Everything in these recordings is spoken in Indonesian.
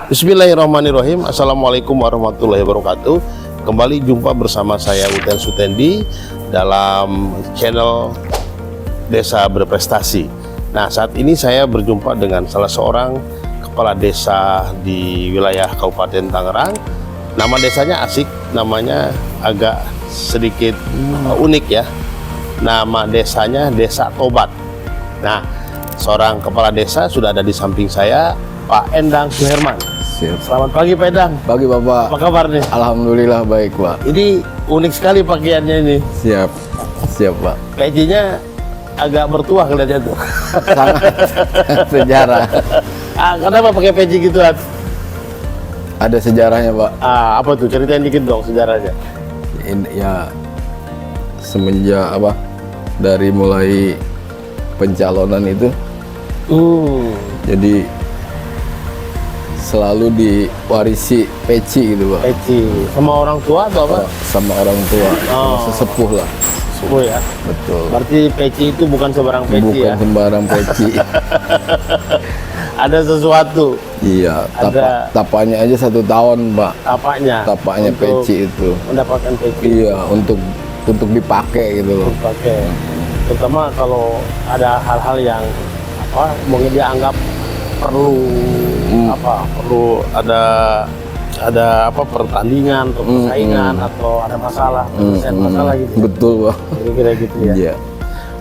Bismillahirrahmanirrahim. Assalamualaikum warahmatullahi wabarakatuh. Kembali jumpa bersama saya Uten Sutendi dalam channel Desa Berprestasi. Nah, saat ini saya berjumpa dengan salah seorang kepala desa di wilayah Kabupaten Tangerang. Nama desanya asik, namanya agak sedikit unik ya. Nama desanya Desa Tobat. Nah, seorang kepala desa sudah ada di samping saya, Pak Endang Suherman. Siap. Selamat pagi Pak Endang. Pagi Bapak. Apa kabar nih? Alhamdulillah baik Pak. Ini unik sekali pakaiannya ini. Siap. Siap Pak. Pecinya agak bertuah kelihatannya tuh. Sangat sejarah. Kenapa pakai peci gituan? Ada sejarahnya Pak. Apa tuh? Ceritain dikit dong sejarahnya. Ini ya semenjak apa? Dari mulai pencalonan itu. Jadi selalu diwarisi peci gitu Pak. Peci sama orang tua atau apa? Sama orang tua, sesepuh lah. Sepuh ya. Betul. Berarti peci itu bukan sembarang peci Bukan ya. sembarang peci. Ada sesuatu. Iya. Ada- Tapaknya aja 1 tahun Pak. Tapaknya untuk peci itu. mendapatkan peci. Iya, untuk dipakai gitu loh. Pakai. Terutama kalau ada hal-hal yang mungkin dianggap perlu perlu ada pertandingan atau persaingan atau ada masalah penyelesaian masalah gitu. Betul Pak. Kira-kira gitu ya. Iya.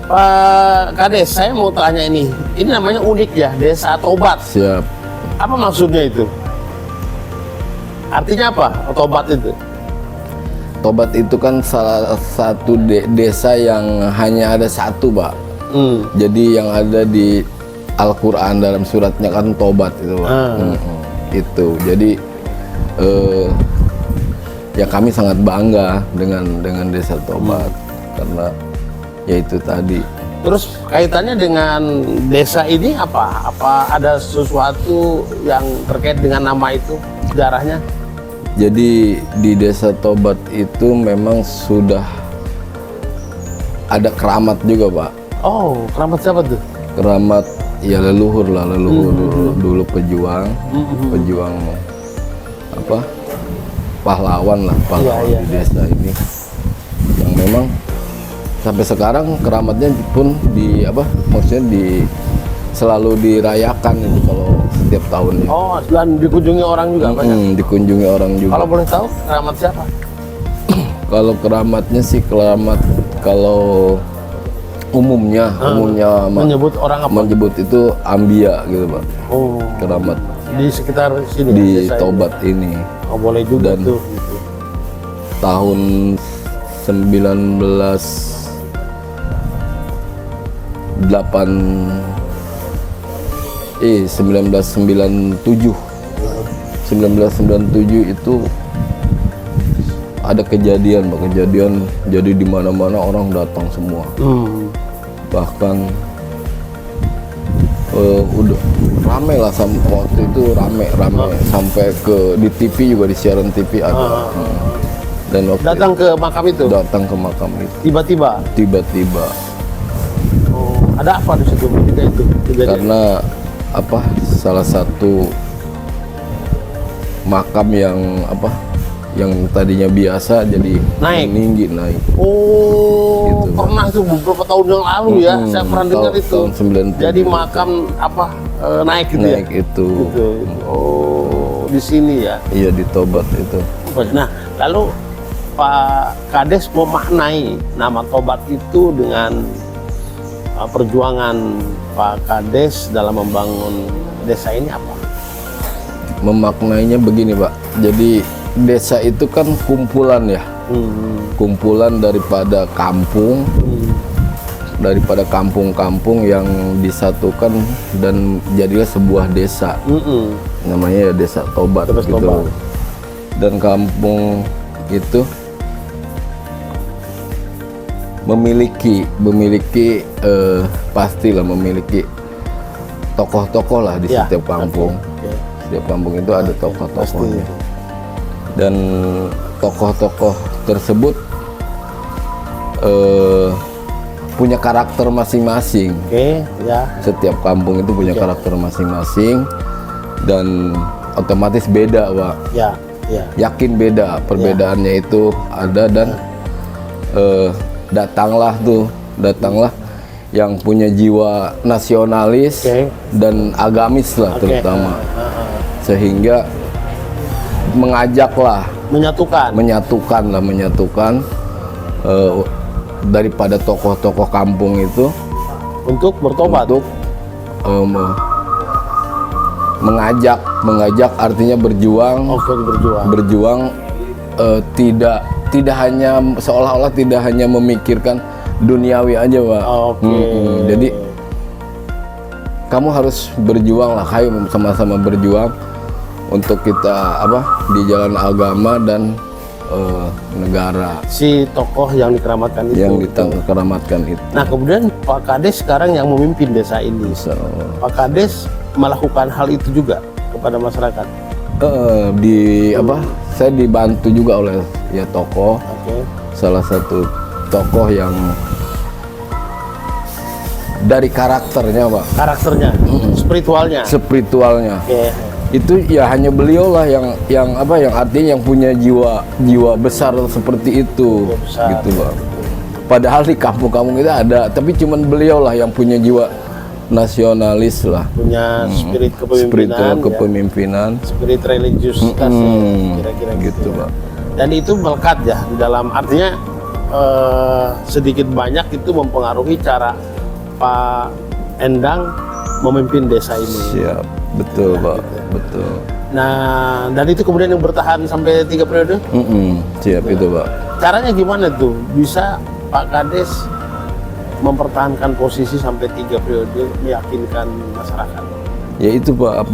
Pak Kades, saya mau tanya ini namanya unik ya, Desa Tobat. Siap. Apa maksudnya itu? Artinya apa? Tobat itu? Tobat itu kan salah satu desa yang hanya ada satu Pak. Jadi yang ada di Al-Quran dalam suratnya kan Tobat itu Pak. Itu. Jadi ya kami sangat bangga dengan Desa Tobat karena ya itu tadi. Terus kaitannya dengan desa ini apa? Apa ada sesuatu yang terkait dengan nama itu, sejarahnya? Jadi di Desa Tobat itu memang sudah ada keramat juga Pak. Oh, keramat siapa tuh? Keramat ya leluhur lah, dulu pejuang apa, pahlawan Iya. di desa ini yang memang sampai sekarang keramatnya pun selalu dirayakan itu kalau setiap tahunnya. Oh, dan dikunjungi orang juga banyak. Dikunjungi orang juga. Kalau boleh tahu keramat siapa? Kalau keramatnya sih kalau umumnya Menyebut orang apa? menyebut itu ambia gitu Pak. Oh, Keramat di sekitar sini di desa ini. Tobat ini Oh, boleh juga Dan- tuh. Gitu. tahun 1997 itu ada kejadian Pak. Jadi di mana-mana orang datang semua. Bahkan udah rame lah waktu itu rame sampai di TV juga, di siaran TV ada. Dan waktu Datang ke makam itu? datang ke makam itu Tiba-tiba? tiba-tiba Oh, ada apa di situ ketika itu? Kejadian? karena salah satu makam yang tadinya biasa jadi Naik? meninggi naik. Oh, Gitu, Pak. pernah tuh beberapa tahun yang lalu ya, saya pernah dengar itu. tahun 97. Jadi makam naik gitu Naik ya? itu. Gitu. Oh, di sini ya. Iya, di Tobat itu. Nah, lalu Pak Kades memaknai nama Tobat itu dengan perjuangan Pak Kades dalam membangun desa ini apa? Memaknainya begini Pak. Jadi desa itu kan kumpulan ya. Kumpulan daripada kampung-kampung yang disatukan dan jadilah sebuah desa. Namanya ya Desa Tobat Terus gitu. Tobat. Dan kampung itu memiliki pastilah memiliki tokoh-tokoh lah di Ya, setiap kampung. oke. Setiap kampung itu ada tokoh-tokohnya. Dan tokoh-tokoh tersebut punya karakter masing-masing. Oke, ya. Setiap kampung itu punya Oke. karakter masing-masing dan otomatis beda, Pak. Ya, ya. Yakin beda, perbedaannya itu ada dan datanglah yang punya jiwa nasionalis dan agamis lah terutama, sehingga menyatukan daripada tokoh-tokoh kampung itu untuk bertobat, untuk mengajak artinya berjuang, tidak hanya seolah-olah tidak hanya memikirkan duniawi aja, Pak. Jadi kamu harus berjuang lah, ayo sama-sama berjuang untuk kita di jalan agama dan negara. Si tokoh yang dikeramatkan itu. Nah, kemudian Pak Kades sekarang yang memimpin desa ini. Pak Kades melakukan hal itu juga kepada masyarakat. Saya dibantu juga oleh tokoh. Salah satu tokoh yang dari karakternya, Pak. Spiritualnya. Itu ya hanya beliau lah yang artinya yang punya jiwa besar seperti itu, gitu, Pak. Padahal di kampung-kampung kita ada, tapi cuman beliau lah yang punya jiwa nasionalis lah, punya spirit kepemimpinan, spirit religiusitas, kira-kira gitu, Pak. Dan itu melekat ya di dalam, artinya sedikit banyak itu mempengaruhi cara Pak Endang memimpin desa ini. Siap, betul, Pak, betul. Nah, dan itu kemudian yang bertahan sampai 3 periode? Siap, itu, Pak. Caranya gimana tuh bisa Pak Kades mempertahankan posisi sampai 3 periode, meyakinkan masyarakat? Ya itu, Pak,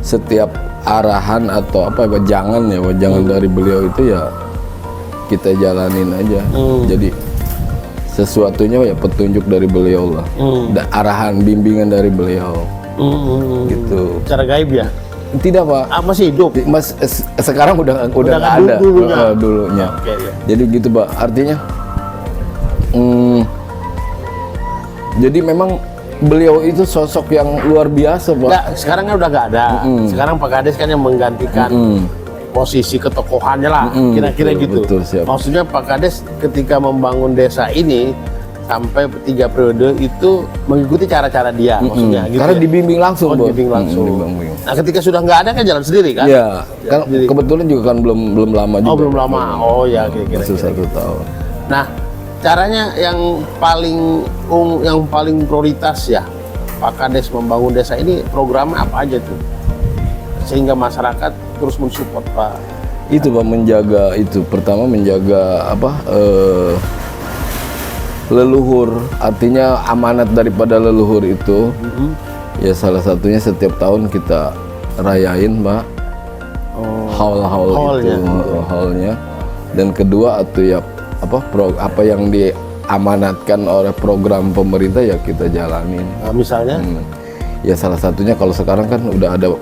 setiap arahan atau jangan dari beliau itu ya kita jalanin aja. Jadi sesuatunya ya petunjuk dari beliau lah, arahan bimbingan dari beliau, gitu. Cara gaib ya? Tidak, Pak. Masih hidup? Sekarang udah nggak ada dulunya. Jadi gitu, Pak. Artinya, jadi memang beliau itu sosok yang luar biasa, Pak. Nggak, sekarang kan udah nggak ada. Sekarang Pak Kades kan yang menggantikan posisi ketokohannya lah, kira-kira gitu. Betul, siap. Maksudnya Pak Kades ketika membangun desa ini sampai 3 periode itu mengikuti cara-cara dia, maksudnya. Gitu karena ya? dibimbing langsung, dibimbing langsung. Nah, ketika sudah nggak ada kan jalan sendiri kan? Iya. Kan kebetulan juga kan belum lama juga. Belum lama. Oh ya, kira-kira. Masih 1 tahun. Nah, caranya yang paling prioritas ya Pak Kades membangun desa ini, programnya apa aja tuh sehingga masyarakat terus mensupport Pak? Itu, Pak, pertama menjaga leluhur, artinya amanat daripada leluhur itu. Ya salah satunya setiap tahun kita rayain, Pak, haulnya. Dan kedua apa yang diamanatkan oleh program pemerintah ya kita jalanin. Misalnya? Ya salah satunya kalau sekarang kan udah ada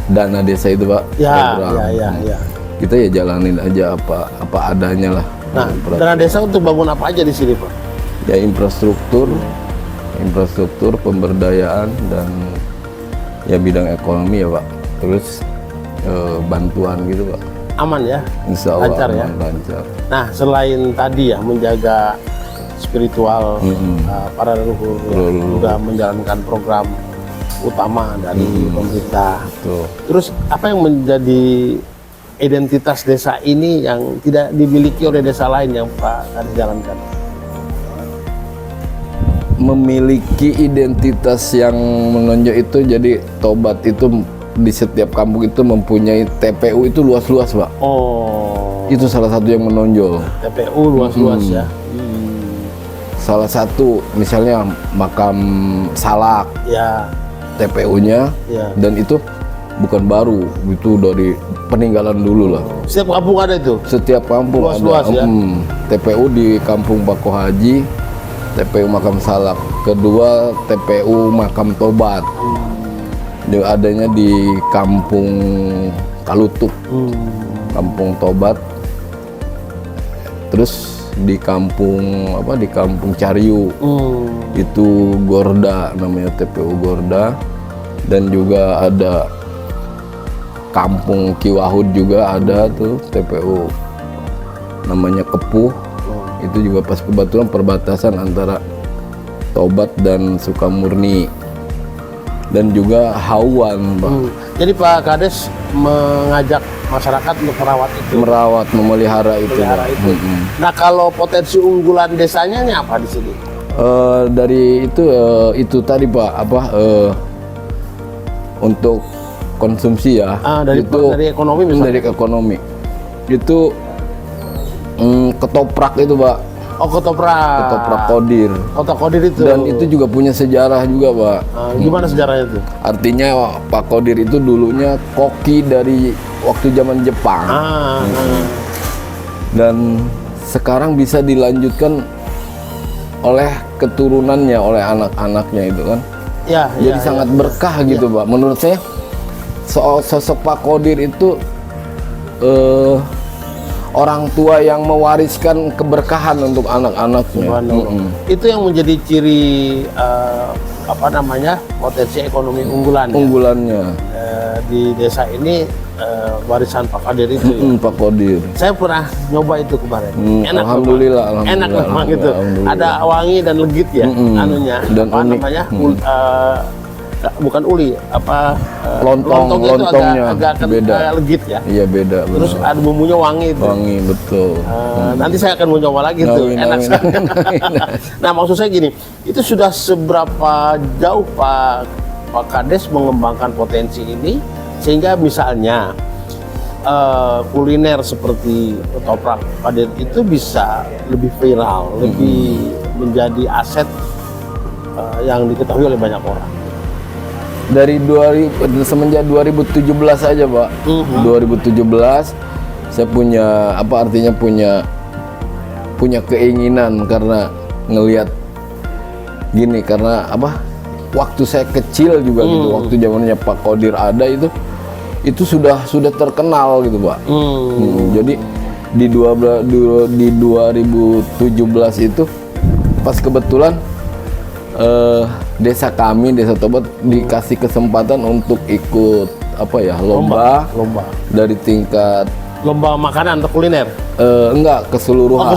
dana desa itu, Pak. Ya. Kita ya jalanin aja apa adanya lah. Nah, dana desa untuk bangun apa aja di sini, Pak? Ya infrastruktur, pemberdayaan dan ya bidang ekonomi ya, Pak. Terus bantuan gitu, Pak. Aman ya? Insya Allah lancar aman, ya? lancar. Nah, selain tadi ya menjaga spiritual para leluhur, juga menjalankan program utama dari pemerintah. Tuh. Terus apa yang menjadi identitas desa ini yang tidak dimiliki oleh desa lain yang Pak Kades jalankan? Memiliki identitas yang menonjol itu, jadi Tobat itu di setiap kampung itu mempunyai TPU itu luas-luas, Pak. Oh. Itu salah satu yang menonjol. TPU luas-luas ya. Salah satu misalnya makam Salak. Ya. TPU-nya. Ya. Dan itu bukan baru, itu dari peninggalan dulu lah. Setiap kampung ada itu? Setiap kampung luas-luas ada. Ya? TPU di Kampung Bako Haji, TPU makam Salak. Kedua TPU makam Tobat. Dia adanya di Kampung Kalutuk, Kampung Tobat. Terus di kampung di Kampung Cariu, itu Gorda, namanya TPU Gorda. Dan juga ada kampung Kiwahud juga ada tuh TPU namanya Kepuh. Itu juga pas kebetulan perbatasan antara Tobat dan Sukamurni dan juga Hawan, Pak. Jadi Pak Kades mengajak masyarakat untuk merawat itu. Merawat, memelihara itu. Memelihara itu. Nah, kalau potensi unggulan desanya ini apa di sini? Dari itu tadi Pak, untuk konsumsi ya. Dari ekonomi misalnya. Dari ekonomi. Itu ketoprak itu Pak. Oh, ketoprak. Ketoprak Kodir. Kota Kodir itu. Dan itu juga punya sejarah juga Pak. Gimana sejarahnya itu? Artinya Pak Kodir itu dulunya koki dari waktu zaman Jepang. Dan sekarang bisa dilanjutkan oleh keturunannya, oleh anak-anaknya itu kan. Ya, jadi sangat berkah gitu Pak. Menurut saya sosok Pak Kodir itu orang tua yang mewariskan keberkahan untuk anak-anaknya. Itu yang menjadi ciri potensi ekonomi unggulannya di desa ini, warisan Pak Kodir itu. Pak Kodir. Saya pernah nyoba itu kemarin. Enak, alhamdulillah, enak memang itu. Ada wangi dan legit ya, anunya. Dan apa unik. namanya? Bukan uli, lontongnya agak beda, legit ya. Iya beda. Terus benar. ada bumbunya wangi itu. Wangi betul. Nanti saya akan mau coba lagi tuh, enak sekali. Nah, maksud saya gini, itu sudah seberapa jauh Pak Kades mengembangkan potensi ini sehingga misalnya kuliner seperti ketoprak Kodir itu bisa lebih viral, lebih menjadi aset yang diketahui oleh banyak orang. Dari semenjak 2017 aja Pak. 2017 saya punya keinginan karena ngelihat gini, karena waktu saya kecil juga gitu, waktu zamannya Pak Kodir ada itu sudah terkenal gitu Pak. Jadi di 2017 itu pas kebetulan desa kami, Desa Tobat dikasih kesempatan untuk ikut lomba dari tingkat lomba makanan atau kuliner? Enggak, keseluruhan.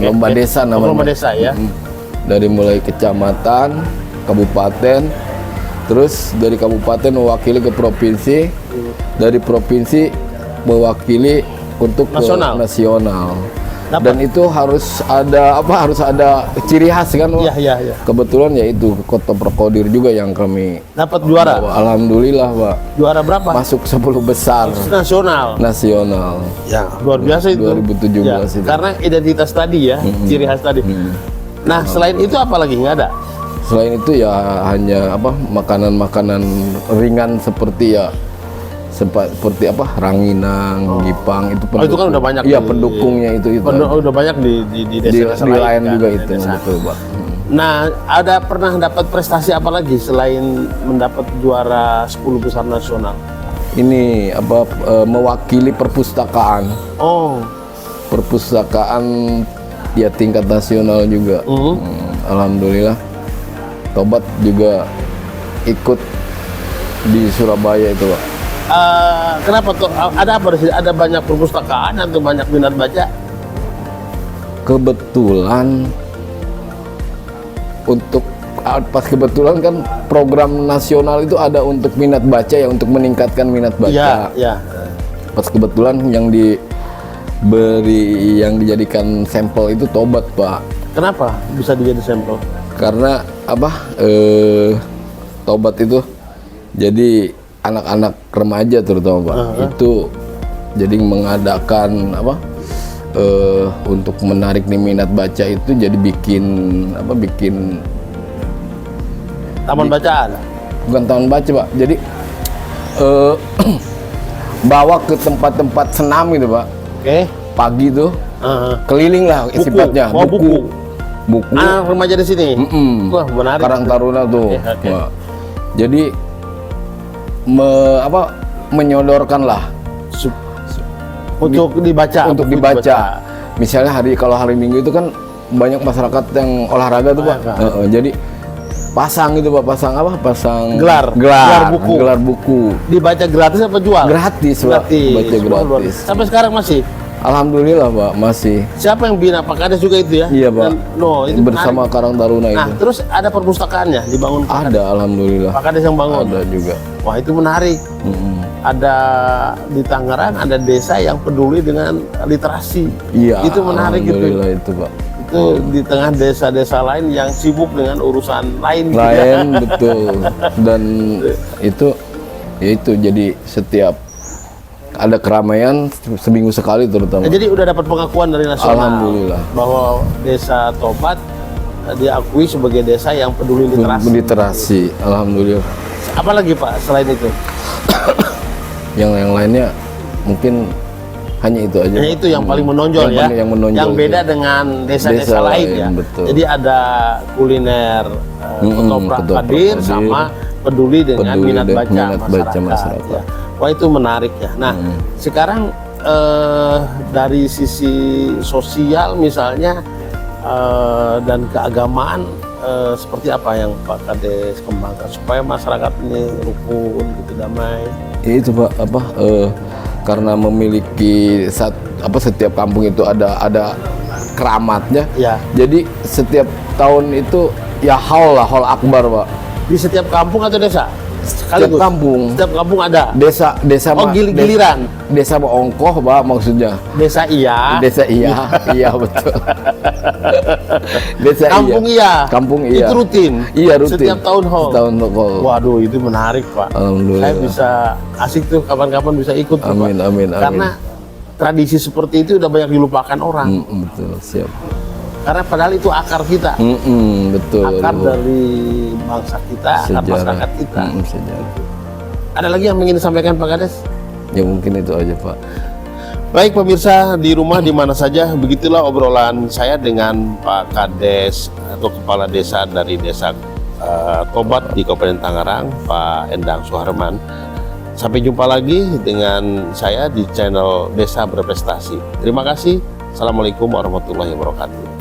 Lomba desa namanya. Lomba desa ya. Dari mulai kecamatan, kabupaten, terus dari kabupaten mewakili ke provinsi, dari provinsi mewakili untuk nasional. Dan itu harus ada ciri khas kan Pak? Iya. Kebetulan ya itu ketoprak Kodir juga yang kami dapat juara. Alhamdulillah Pak. Juara berapa? Masuk 10 besar. Nasional. Ya, luar biasa itu. 2017 ya, itu. Karena identitas tadi ya, ciri khas tadi. Nah, selain itu apa lagi? Nggak ada? Selain itu ya hanya makanan-makanan ringan seperti ranginang, gipang itu pendukung. Itu kan udah banyak. Iya, pendukungnya itu. Udah banyak di desa-desa lain kan, juga itu, desa. betul Pak. Nah, ada pernah dapat prestasi apa lagi selain mendapat juara 10 besar nasional? Ini mewakili perpustakaan. Oh. Perpustakaan ya tingkat nasional juga. Alhamdulillah. Tobat juga ikut di Surabaya itu Pak. Kenapa tuh? Ada apa di sini? Ada banyak perpustakaan atau banyak minat baca? Kebetulan kebetulan kan program nasional itu ada untuk minat baca ya, untuk meningkatkan minat baca. Iya. Pas kebetulan yang dijadikan sampel itu Tobat Pak. Kenapa bisa dijadi sampel? Karena Tobat itu jadi anak-anak remaja terutama Pak, itu jadi mengadakan untuk menarik minat baca itu, jadi bikin taman bacaan. Bukan taman baca Pak, jadi bawa ke tempat-tempat senam gitu Pak. Oke. Pagi tuh keliling lah sifatnya, buku. Anak remaja di sini. Wah, menarik. Karang Taruna tuh. Wah. Jadi menyodorkan lah untuk dibaca. Misalnya kalau hari Minggu itu kan banyak masyarakat yang olahraga tuh Pak. Jadi pasang gitu Pak, pasang apa? Pasang Gelar buku. Gelar buku. Dibaca gratis apa jual? Gratis Pak, baca gratis. Sampai sekarang masih? Alhamdulillah Pak, masih. Siapa yang bina? Pak Kades juga itu ya? Iya Pak. Itu bersama menarik. Karang Taruna Nah, itu. terus ada perpustakaannya dibangun Pak Kades? Ada, alhamdulillah. Pak Kades yang bangun? Ada juga. Wah, itu menarik. Ada di Tangerang, ada desa yang peduli dengan literasi. Iya, Itu menarik gitu. alhamdulillah itu Pak. Itu di tengah desa-desa lain yang sibuk dengan urusan lain. gitu ya. Lain betul. Dan itu ya itu jadi setiap ada keramaian seminggu sekali terutama. Nah, jadi udah dapat pengakuan dari nasional. Alhamdulillah. Bahwa desa Tobat diakui sebagai desa yang peduli literasi. Literasi, alhamdulillah. Apalagi Pak selain itu? Yang lainnya mungkin hanya itu aja. Hanya itu yang paling menonjol ya. Yang menonjol. Yang beda itu. dengan desa-desa Desa lain lain, ya. betul. Jadi ada kuliner ketoprak hadir sama peduli dengan minat baca masyarakat. Ya. Wah, itu menarik ya. Nah, sekarang dari sisi sosial misalnya dan keagamaan seperti apa yang Pak Kades kembangkan supaya masyarakat ini rukun gitu, damai? Ya itu Pak, karena memiliki setiap kampung itu ada keramatnya. Ya. Jadi setiap tahun itu ya haul akbar Pak. Di setiap kampung atau desa? Setiap kampung. Setiap kampung ada. Desa giliran. Desa mau ongkoh Pak maksudnya. Desa iya. Desa iya, iya betul. Desa Kampung iya. Kampung iya. Itu rutin. Iya rutin. Setiap tahun hall. Tahun hall. Waduh, itu menarik Pak. Alhamdulillah. Saya bisa asik tuh kapan-kapan bisa ikut tuh, Amin, Pak. amin, Karena tradisi seperti itu udah banyak dilupakan orang. Betul, siap. Karena padahal itu akar kita. Betul. Akar dari bangsa kita, akar masyarakat kita. Sejarah. Ada lagi yang ingin disampaikan Pak Kades? Ya mungkin itu aja Pak. Baik pemirsa di rumah di mana saja, begitulah obrolan saya dengan Pak Kades atau Kepala Desa dari Desa Tobat di Kabupaten Tangerang, Pak Endang Suharman. Sampai jumpa lagi dengan saya di channel Desa Berprestasi. Terima kasih. Assalamualaikum warahmatullahi wabarakatuh.